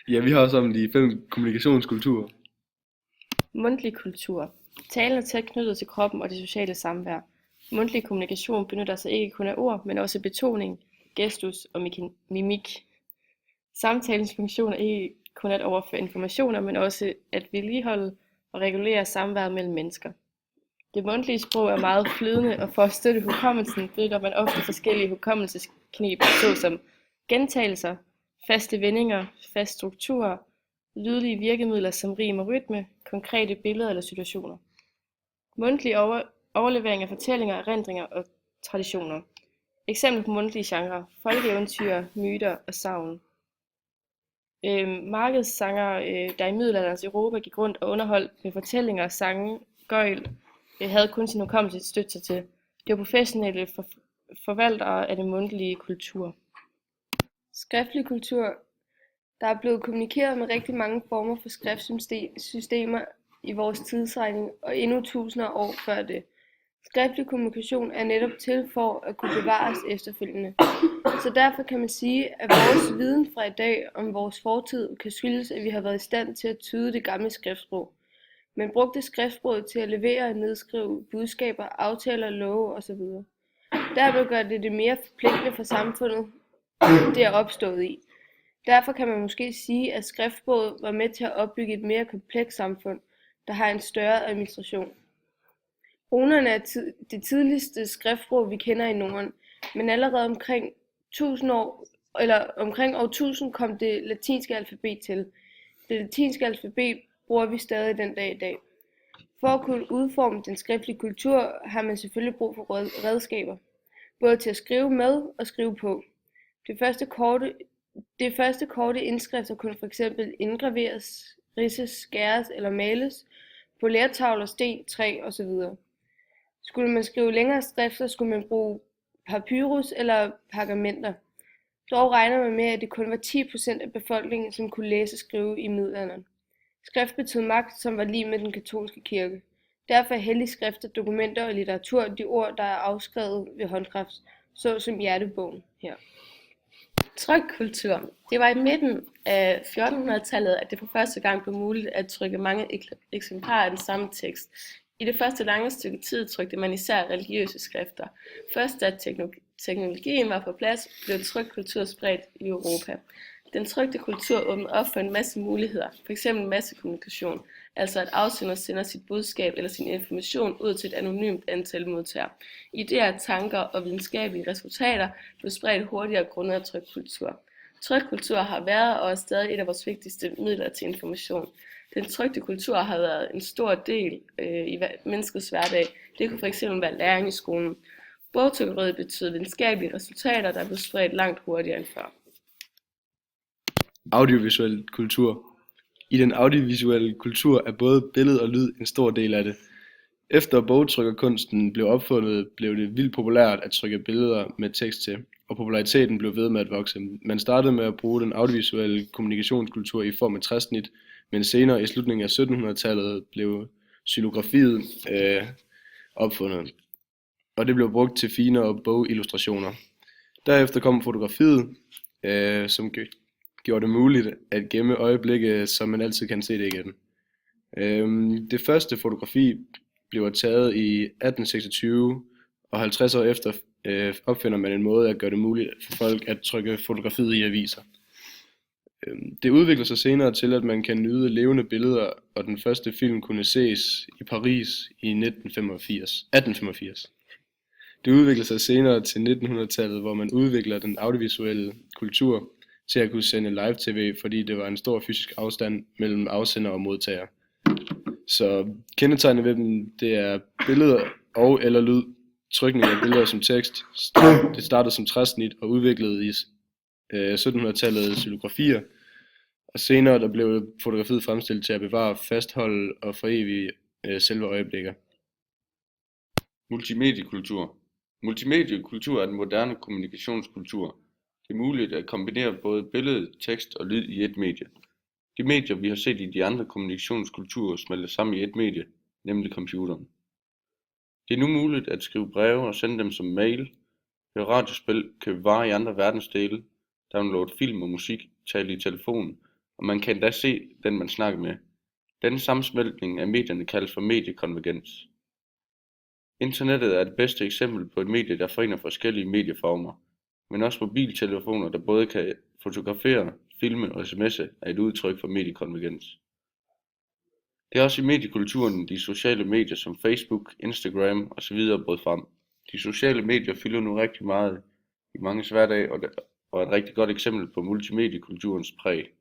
Ja, vi har sammen de 5 kommunikationskulturer. Mundtlig kultur. Talen er tæt knyttet til kroppen og det sociale samvær. Mundtlig kommunikation benytter sig ikke kun af ord, men også betoning, gestus og mimik. Samtalens funktion er ikke kun at overføre informationer, men også at vedligeholde og regulere samværet mellem mennesker. Det mundtlige sprog er meget flydende, og for at støtte hukommelsen benytter man ofte forskellige hukommelseskneb, såsom gentagelser, faste vendinger, fast struktur, lydlige virkemidler som rim og rytme, konkrete billeder eller situationer. Mundtlig overlevering af fortællinger, erindringer og traditioner. Eksempler på mundtlige genrer: folkeeventyr, myter og sagn. Markedssanger, der i middelalderens Europa gik rundt og underholdt med fortællinger, sange, gøgl, havde kun sin hukommelse at støtte sig til. Det var professionelle forvaltere af den mundtlige kultur. Skriftlig kultur. Der er blevet kommunikeret med rigtig mange former for skriftsystemer i vores tidsregning og endnu tusinder af år før det. Skriftlig kommunikation er netop til for at kunne bevares efterfølgende. Så derfor kan man sige, at vores viden fra i dag om vores fortid kan skyldes, at vi har været i stand til at tyde det gamle skriftsprog. Man brugte skriftsproget til at levere og nedskrive budskaber, aftaler, love osv. Derved gør det mere forpligtende for samfundet, det er opstået i. Derfor kan man måske sige, at skriftsproget var med til at opbygge et mere komplekst samfund, der har en større administration. Runerne er det tidligste skriftsprog, vi kender i Norden, men allerede omkring år 1000 kom det latinske alfabet til. Det latinske alfabet bruger vi stadig den dag i dag. For at kunne udforme den skriftlige kultur har man selvfølgelig brug for redskaber, både til at skrive med og skrive på. Det første korte indskrifter kunne fx indgraveres, ridses, skæres eller males på lertavler, sten, træ osv. Skulle man skrive længere skrifter, skulle man bruge papyrus eller pergamenter. Dog regner man med, at det kun var 10% af befolkningen, som kunne læse og skrive i middelalderen. Skrift betød magt, som var lig med den katolske kirke. Derfor er hellige skrifter, dokumenter og litteratur de ord, der er afskrevet ved håndkraft, såsom hjertebogen her. Trykkultur. Det var i midten af 1400-tallet, at det for første gang blev muligt at trykke mange eksemplarer af den samme tekst. I det første lange stykke tid trykte man især religiøse skrifter. Først da teknologien var på plads, blev trykkultur spredt i Europa. Den trykte kultur åbnede op for en masse muligheder, f.eks. massekommunikation, altså at afsender sender sit budskab eller sin information ud til et anonymt antal modtagere. Ideer, tanker og videnskabelige resultater blev spredt hurtigere grundet af trykkultur. Trykkultur har været og er stadig et af vores vigtigste midler til information. Den trykte kultur har været en stor del i menneskets hverdag. Det kunne fx være læring i skolen. Bogtrykkeriet betød videnskabelige resultater, der blev spredt langt hurtigere end før. Audiovisuel kultur. I den audiovisuelle kultur er både billede og lyd en stor del af det. Efter bogtrykkerkunsten blev opfundet, blev det vildt populært at trykke billeder med tekst til, og populariteten blev ved med at vokse. Man startede med at bruge den audiovisuelle kommunikationskultur i form af træsnit, men senere i slutningen af 1700-tallet blev xylografiet opfundet, og det blev brugt til finere bogillustrationer. Derefter kom fotografiet, som gjorde det muligt at gemme øjeblikke, så man altid kan se det igen. Det første fotografi blev taget i 1826, og 50 år efter opfinder man en måde at gøre det muligt for folk at trykke fotografiet i aviser. Det udvikler sig senere til, at man kan nyde levende billeder, og den første film kunne ses i Paris i 1885. Det udvikler sig senere til 1900-tallet, hvor man udvikler den audiovisuelle kultur til at kunne sende live-tv, fordi det var en stor fysisk afstand mellem afsender og modtager. Så kendetegnet ved dem, det er billeder og eller lyd, trykning af billeder som tekst. Det startede som træsnit og udviklede i 1700-tallet xylografier, og senere der blev fotografiet fremstillet til at bevare, fastholde og forevige selve øjeblikker. Multimediekultur. Multimediekultur er den moderne kommunikationskultur. Det er muligt at kombinere både billede, tekst og lyd i et medie. De medier, vi har set i de andre kommunikationskulturer, smelter sammen i et medie, nemlig computeren. Det er nu muligt at skrive breve og sende dem som mail, høre radiospil, købe varer i andre verdensdele, downloade film og musik, tale i telefon og man kan endda se den, man snakker med. Denne sammensmeltning af medierne kaldes for mediekonvergens. Internettet er det bedste eksempel på et medie, der forener forskellige medieformer, men også mobiltelefoner, der både kan fotografere, filme og sms'e, er et udtryk for mediekonvergens. Det er også i mediekulturen, de sociale medier som Facebook, Instagram osv. brød frem. De sociale medier fylder nu rigtig meget i manges hverdag og er et rigtig godt eksempel på multimediekulturens præg.